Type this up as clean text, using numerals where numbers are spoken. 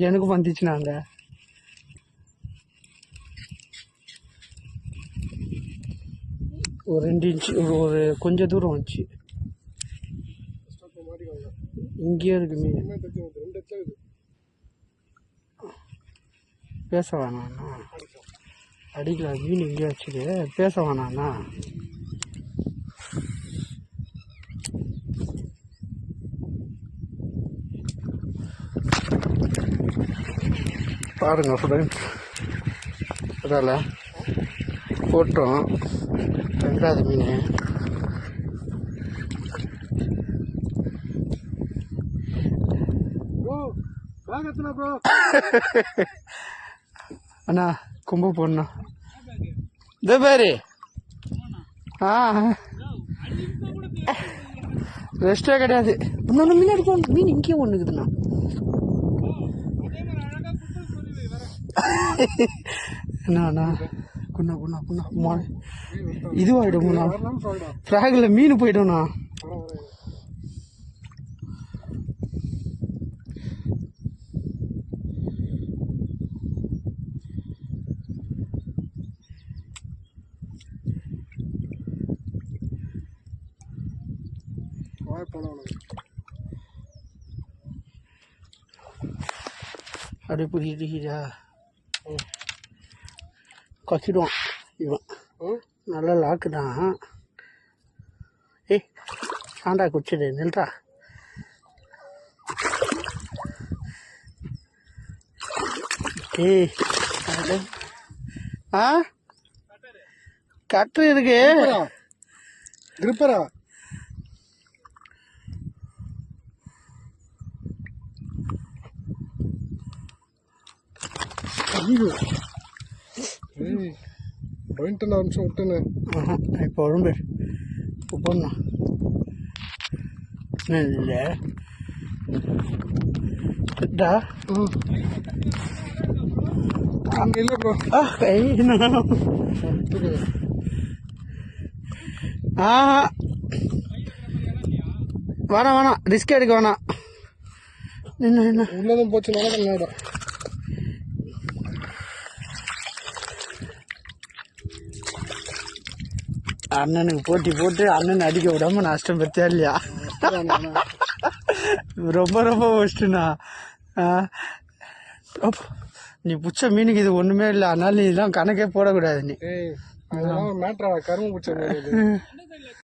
எனக்கு வந்துச்சுனாங்க ஒரு 2 இன்ச்சு ஒரு கொஞ்சம் தூரம் வந்துச்சு. இங்கேயே இருக்கு மீன். பேச வேணாண்ணா, அடிக்கலாம். மீன் இங்கேயே வச்சுது, பேச வேணாண்ணா. பாருங்க ஃப்ரெண்ட்ஸ், அதால போட்டோம் 2வது மீன். அண்ணா கும்ப போடணா இந்த பேரு. ரெஸ்டே கிடையாது. இன்னொன்று மீன் அடிக்கும். மீன் இங்கேயே ஒன்றுக்குதுண்ணா. என்னண்ணா குண்ணா குண்ணா குண்ணா இதுவாகிடும்ண்ணா. ஃப்ராகில் மீன் போய்டும்ண்ணா. அப்படியே புரியுதா? கச்சிடுவான் இவன். நல்லா லாக்கு தான். ஏய் சாண்டா குச்சிடு நில்றா. ஏய் கட்டு இருக்கு. கிரிப்பரா நிமிஷம் விட்டுன்னு இப்போ உடம்பு போடணும். இல்லை அங்கே இல்லை ப்ரோ. வேணாம் ரிஸ்க் எடுக்க வேணாம். என்ன உள்ளதும் போச்சு. நடக்கும். அண்ணனுக்கு போட்டி போட்டு அண்ணன் அடிக்க விடாம நஷ்டம் பெற்றா இல்லையா? ரொம்ப ரொம்ப ஒஸ்ட்டுண்ணா. நீ புச்ச மீனுக்கு இது ஒண்ணுமே இல்லை. அதனால நீ இதெல்லாம் கணக்கே போடக்கூடாது. நீ மேட்ரா கரும்பு புச்ச